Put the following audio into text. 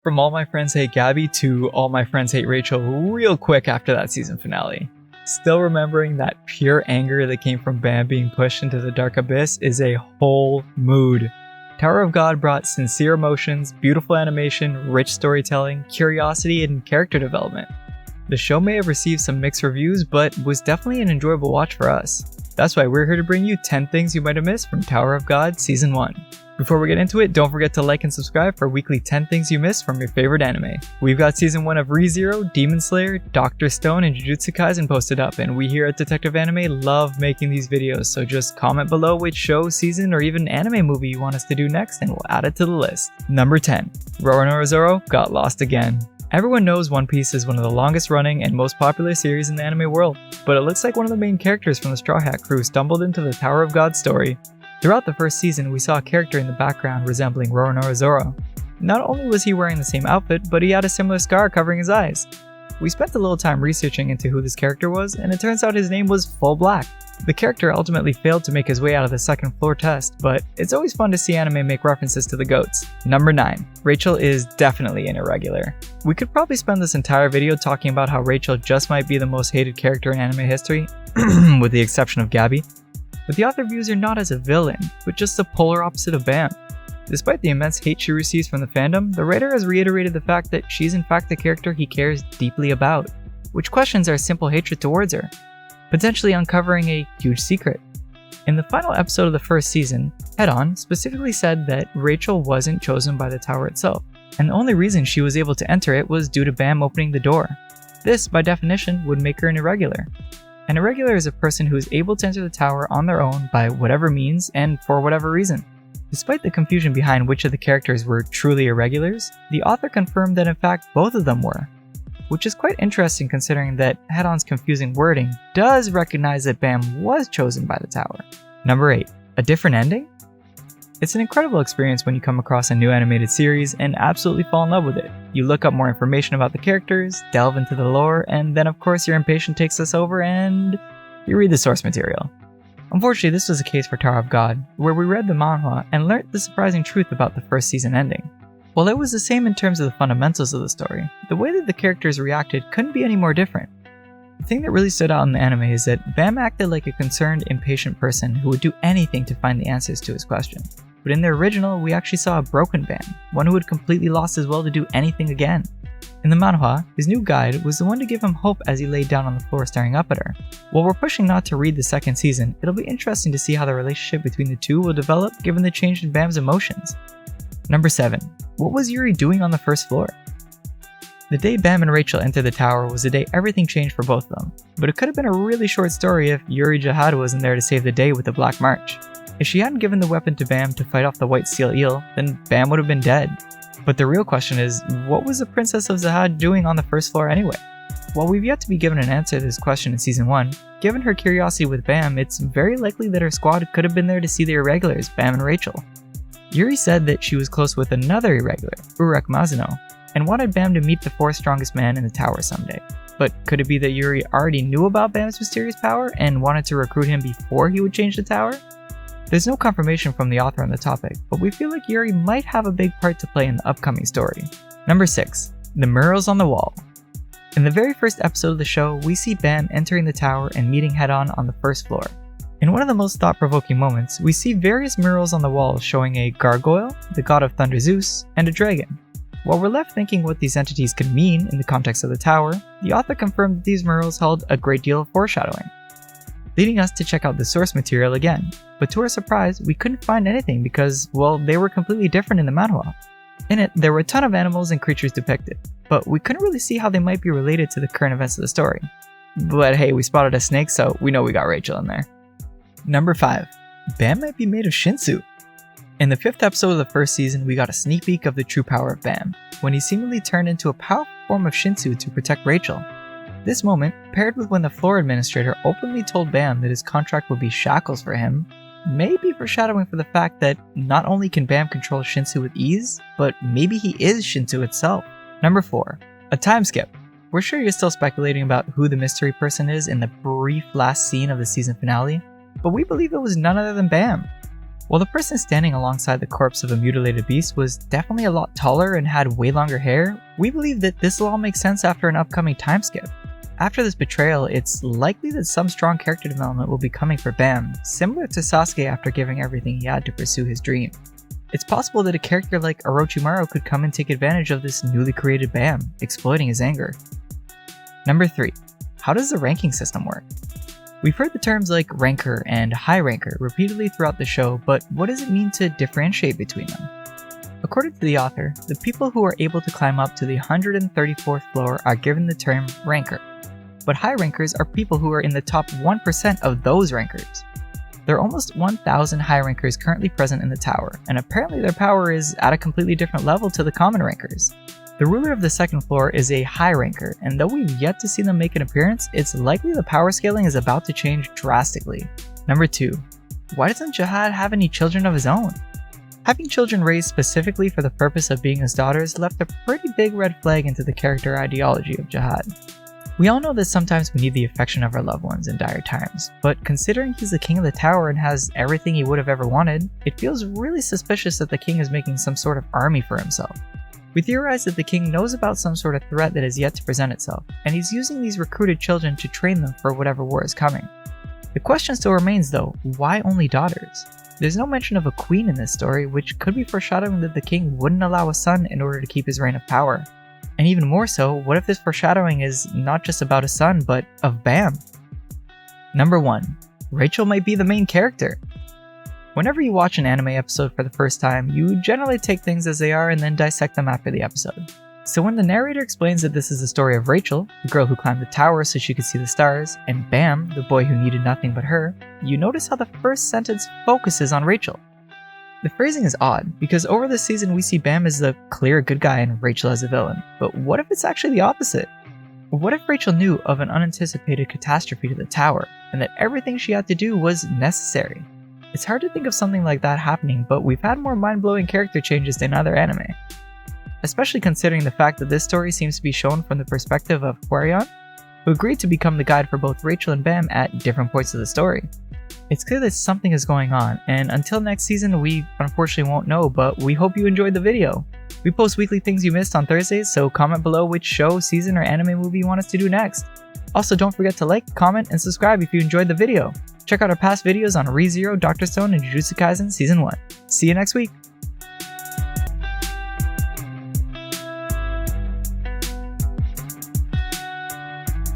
From All My Friends Hate Gabby to All My Friends Hate Rachel real quick after that season finale. Still remembering that pure anger that came from Bam being pushed into the dark abyss is a whole mood. Tower of God brought sincere emotions, beautiful animation, rich storytelling, curiosity, and character development. The show may have received some mixed reviews, but was definitely an enjoyable watch for us. That's why we're here to bring you 10 things you might have missed from Tower of God Season 1. Before we get into it, don't forget to like and subscribe for weekly 10 things you missed from your favorite anime. We've got Season 1 of ReZero, Demon Slayer, Dr. Stone, and Jujutsu Kaisen posted up, and we here at Detectiveanime love making these videos, so just comment below which show, season, or even anime movie you want us to do next and we'll add it to the list. Number 10. Roronoa Zoro got lost again. Everyone knows One Piece is one of the longest running and most popular series in the anime world, but it looks like one of the main characters from the Straw Hat crew stumbled into the Tower of God story. Throughout the first season, we saw a character in the background resembling Roronoa Zoro. Not only was he wearing the same outfit, but he had a similar scar covering his eyes. We spent a little time researching into who this character was, and it turns out his name was Full Black. The character ultimately failed to make his way out of the second floor test, but it's always fun to see anime make references to the goats. Number 9. Rachel is definitely an irregular. We could probably spend this entire video talking about how Rachel just might be the most hated character in anime history, with the exception of Gabby. But the author views her not as a villain, but just the polar opposite of Bam. Despite the immense hate she receives from the fandom, the writer has reiterated the fact that she's in fact the character he cares deeply about, which questions our simple hatred towards her, potentially uncovering a huge secret. In the final episode of the first season, Head-On specifically said that Rachel wasn't chosen by the tower itself, and the only reason she was able to enter it was due to Bam opening the door. This, by definition, would make her an irregular. An irregular is a person who is able to enter the tower on their own by whatever means and for whatever reason. Despite the confusion behind which of the characters were truly irregulars, the author confirmed that in fact both of them were, which is quite interesting considering that Head-On's confusing wording does recognize that Bam was chosen by the tower. Number 8. A different ending? It's an incredible experience when you come across a new animated series and absolutely fall in love with it. You look up more information about the characters, delve into the lore, and then of course your impatience takes us over and you read the source material. Unfortunately, this was the case for Tower of God, where we read the manhwa and learnt the surprising truth about the first season ending. While it was the same in terms of the fundamentals of the story, the way that the characters reacted couldn't be any more different. The thing that really stood out in the anime is that Bam acted like a concerned, impatient person who would do anything to find the answers to his question. But in the original, we actually saw a broken Bam, one who had completely lost his will to do anything again. In the manhwa, his new guide was the one to give him hope as he laid down on the floor staring up at her. While we're pushing not to read the second season, it'll be interesting to see how the relationship between the two will develop given the change in Bam's emotions. Number 7. What was Yuri doing on the first floor? The day Bam and Rachel entered the tower was the day everything changed for both of them, but it could have been a really short story if Yuri Zahard wasn't there to save the day with the Black March. If she hadn't given the weapon to Bam to fight off the white steel eel, then Bam would have been dead. But the real question is, what was the Princess of Zahard doing on the first floor anyway? While we've yet to be given an answer to this question in Season 1, given her curiosity with Bam, it's very likely that her squad could have been there to see the irregulars, Bam and Rachel. Yuri said that she was close with another irregular, Urek Mazuno, and wanted Bam to meet the fourth strongest man in the tower someday. But could it be that Yuri already knew about Bam's mysterious power and wanted to recruit him before he would change the tower? There's no confirmation from the author on the topic, but we feel like Yuri might have a big part to play in the upcoming story. Number 6. The murals on the wall. In the very first episode of the show, we see Bam entering the tower and meeting Head-On on the first floor. In one of the most thought-provoking moments, we see various murals on the wall showing a gargoyle, the god of thunder Zeus, and a dragon. While we're left thinking what these entities could mean in the context of the tower, the author confirmed that these murals held a great deal of foreshadowing, leading us to check out the source material again. But to our surprise, we couldn't find anything because, well, they were completely different in the manhwa. In it, there were a ton of animals and creatures depicted, but we couldn't really see how they might be related to the current events of the story. But hey, we spotted a snake, so we know we got Rachel in there. Number 5. Bam might be made of Shinsu. In the 5th episode of the first season, we got a sneak peek of the true power of Bam, when he seemingly turned into a powerful form of Shinsu to protect Rachel. This moment, paired with when the floor administrator openly told Bam that his contract would be shackles for him, may be foreshadowing for the fact that not only can Bam control Shinsu with ease, but maybe he is Shinsu itself. Number 4. A time skip. We're sure you're still speculating about who the mystery person is in the brief last scene of the season finale, but we believe it was none other than Bam. While the person standing alongside the corpse of a mutilated beast was definitely a lot taller and had way longer hair, we believe that this will all make sense after an upcoming time skip. After this betrayal, it's likely that some strong character development will be coming for Bam, similar to Sasuke after giving everything he had to pursue his dream. It's possible that a character like Orochimaru could come and take advantage of this newly created Bam, exploiting his anger. Number 3. How does the ranking system work? We've heard the terms like ranker and high ranker repeatedly throughout the show, but what does it mean to differentiate between them? According to the author, the people who are able to climb up to the 134th floor are given the term ranker, but high rankers are people who are in the top 1% of those rankers. There are almost 1,000 high rankers currently present in the tower, and apparently their power is at a completely different level to the common rankers. The ruler of the second floor is a high ranker, and though we've yet to see them make an appearance, it's likely the power scaling is about to change drastically. Number 2. Why doesn't Zahard have any children of his own? Having children raised specifically for the purpose of being his daughters left a pretty big red flag into the character ideology of Zahard. We all know that sometimes we need the affection of our loved ones in dire times, but considering he's the king of the tower and has everything he would have ever wanted, it feels really suspicious that the king is making some sort of army for himself. We theorize that the king knows about some sort of threat that is yet to present itself, and he's using these recruited children to train them for whatever war is coming. The question still remains though, why only daughters? There's no mention of a queen in this story, which could be foreshadowing that the king wouldn't allow a son in order to keep his reign of power. And even more so, what if this foreshadowing is not just about a son, but of Bam? Number 1. Rachel might be the main character. Whenever you watch an anime episode for the first time, you generally take things as they are and then dissect them after the episode. So when the narrator explains that this is the story of Rachel, the girl who climbed the tower so she could see the stars, and Bam, the boy who needed nothing but her, you notice how the first sentence focuses on Rachel. The phrasing is odd, because over this season we see Bam as the clear good guy and Rachel as a villain, but what if it's actually the opposite? What if Rachel knew of an unanticipated catastrophe to the tower, and that everything she had to do was necessary? It's hard to think of something like that happening, but we've had more mind-blowing character changes than other anime. Especially considering the fact that this story seems to be shown from the perspective of Quarion, who agreed to become the guide for both Rachel and Bam at different points of the story. It's clear that something is going on, and until next season we unfortunately won't know, but we hope you enjoyed the video. We post weekly things you missed on Thursdays, so comment below which show, season, or anime movie you want us to do next. Also, don't forget to like, comment, and subscribe if you enjoyed the video. Check out our past videos on ReZero, Dr. Stone, and Jujutsu Kaisen Season 1. See you next week!